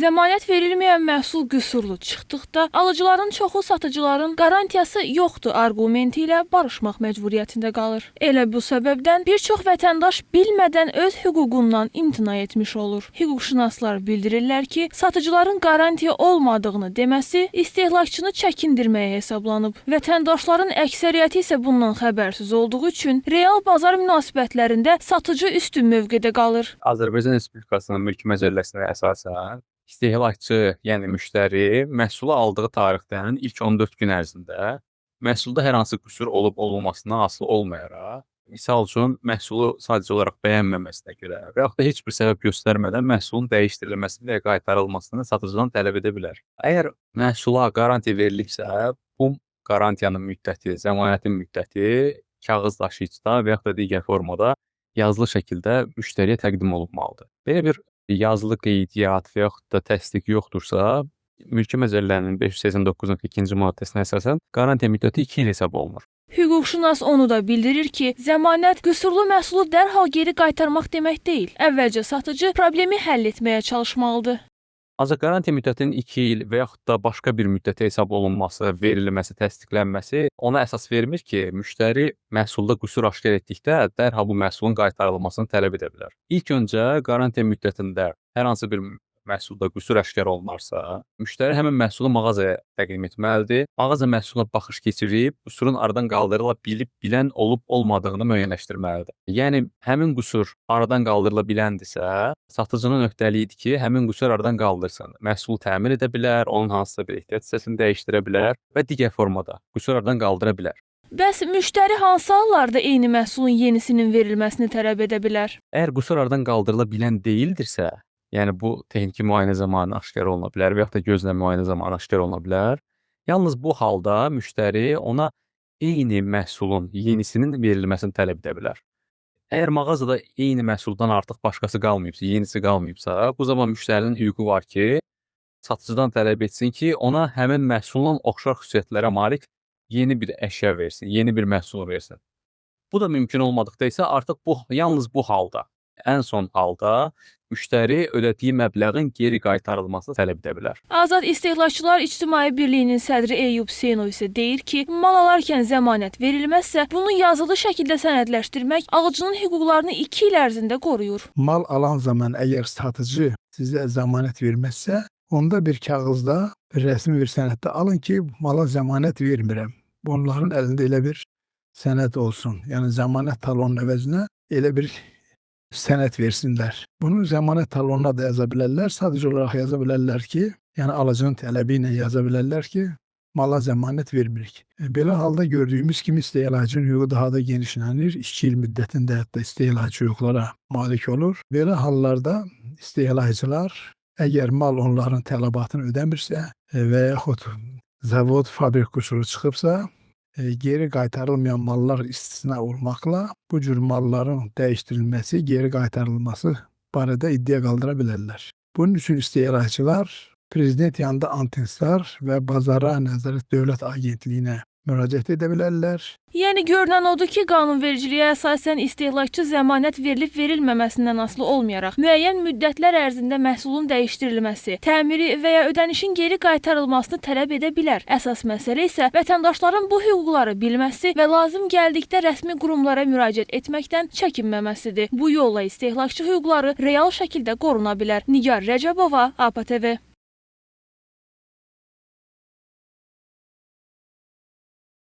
Zəmanət verilməyən məhsul qüsurlu çıxdıqda alıcıların çoxu satıcıların qarantiyası yoxdur arqumenti ilə barışmaq məcburiyyətində qalır. Elə bu səbəbdən bir çox vətəndaş bilmədən öz hüququndan imtina etmiş olur. Hüquqşünaslar bildirirlər ki, satıcıların qarantiya olmadığını deməsi istehlakçını çəkindirməyə hesablanıb. Vətəndaşların əksəriyyəti isə bundan xəbərsiz olduğu üçün real bazar münasibətlərində satıcı üstün mövqedə qalır. Azərbaycan Respublikasının mülki məcəlləsinə əsasən istehlakçı, yəni müştəri məhsulu aldığı tarixdən ilk 14 gün ərzində məhsulda hər hansı qüsur olub-olmamasından asılı olmayaraq, misal üçün məhsulu sadəcə olaraq bəyənməməsinə görə və yaxud da heç bir səbəb göstərmədən məhsulun dəyişdirilməsini və qaytarılmasını satıcıdan tələb edə bilər. Əgər məhsula qarantiya verilibsə, bu qarantiyanın müddəti, zəmanətin müddəti kağız daşıyıcıda və yaxud da digər formada yazılı şəkildə müştəriyə təqdim olunmalıdır. Belə bir yazılı qeydiyyat və yaxud da təsdiq yoxdursa, Mülki Məcəllənin 589-2-ci maddəsinə əsasən qarantiya müddəti 2 il hesab olunur. Hüquqşünas onu da bildirir ki, zəmanət qüsurlu məhsulu dərhal geri qaytarmaq demək deyil. Əvvəlcə satıcı problemi həll etməyə çalışmalıdır. Ancaq qarantiya müddətinin 2 il və yaxud da başqa bir müddətə hesab olunması, verilməsi, təsdiqlənməsi ona əsas vermir ki, müştəri məhsulda qüsur aşkar etdikdə dərhal bu məhsulun qaytarılmasını tələb edə bilər. İlk öncə qarantiya müddətində hər hansı bir məhsulda qüsur aşkar olunarsa, müştəri həmin məhsulu mağazaya təqdim etməlidir. Mağaza məhsuluna baxış keçirib, qüsurun aradan qaldırıla bilən olub-olmadığını müəyyənləşdirməlidir. Yəni, həmin qüsur aradan qaldırıla biləndirsə, satıcının öhdəliyidir ki, həmin qüsur aradan qaldırsın. Məhsulu təmin edə bilər, onun hansısa bir ehtiyat hissəsini dəyişdirə bilər və digər formada qüsur aradan qaldıra bilər. Bəs müştəri hansı hallarda eyni məhsulun yenisinin verilməsini tələb edə bilər? Əgər qüsur aradan qaldırıla bilən deyildirsə, yəni bu texniki müayinə zamanı aşkar oluna bilər və yaxud da gözlə müayinə zamanı aşkar oluna bilər. Yalnız bu halda müştəri ona eyni məhsulun yenisinin verilməsini tələb edə bilər. Əgər mağazada eyni məhsuldan artıq başqası qalmayıbsa, yenisi qalmayıbsa, bu zaman müştərinin hüququ var ki, satıcıdan tələb etsin ki, ona həmin məhsulun oxşar xüsusiyyətlərə malik yeni bir əşya versin, yeni bir məhsul versin. Bu da mümkün olmadıqda isə artıq yalnız bu halda, ən son halda müştəri ödədiyi məbləğin geri qaytarılmasını tələb edə bilər. Azad İstehlakçılar İctimai Birliyinin sədri Eyyub Hüseynov isə deyir ki, mal alarkən zəmanət verilməzsə, bunu yazılı şəkildə sənədləşdirmək alıcının hüquqlarını 2 il ərzində qoruyur. Mal alan zaman əgər satıcı sizə zəmanət verməzsə, onda bir kağızda, rəsmi bir sənəddə alın ki, mala zəmanət vermirəm. Onların əlində elə bir sənəd olsun. Yəni zəmanət talonun əvəzinə elə bir sənəd versinlər. Bunu zəmanət talonuna da yaza bilərlər, sadəcə olaraq yaza bilərlər ki, yəni alıcının tələbi ilə yaza bilərlər ki, mala zəmanət vermirik. Belə halda gördüyümüz kimi istehlakçının hüququ daha da genişlənir, 2 il müddətində hətta istehlakçı hüquqlara malik olur. Belə hallarda istehlakçılar əgər mal onların tələbatını ödəmirsə və yaxud zavod, fabrik qüsuru çıxıbsa, geri qaytarılmayan mallar istisna olmaqla bu cür malların dəyişdirilməsi, geri qaytarılması barədə iddia qaldıra bilərlər. Bunun üçün istehlakçılar Prezident yanında Antinsar və Bazara Nəzarət Dövlət Agentliyinə müraciət edə bilərlər. Yəni görünən odur ki, qanunvericiliyə əsasən istehlakçı zəmanət verilib-verilməməsindən asılı olmayaraq, müəyyən müddətlər ərzində məhsulun dəyişdirilməsi, təmiri və ya ödənişin geri qaytarılmasını tələb edə bilər. Əsas məsələ isə vətəndaşların bu hüquqları bilməsi və lazım gəldikdə rəsmi qurumlara müraciət etməkdən çəkinməməsidir. Bu yolla istehlakçı hüquqları real şəkildə qoruna bilər. Nigar Rəcəbova, APTV.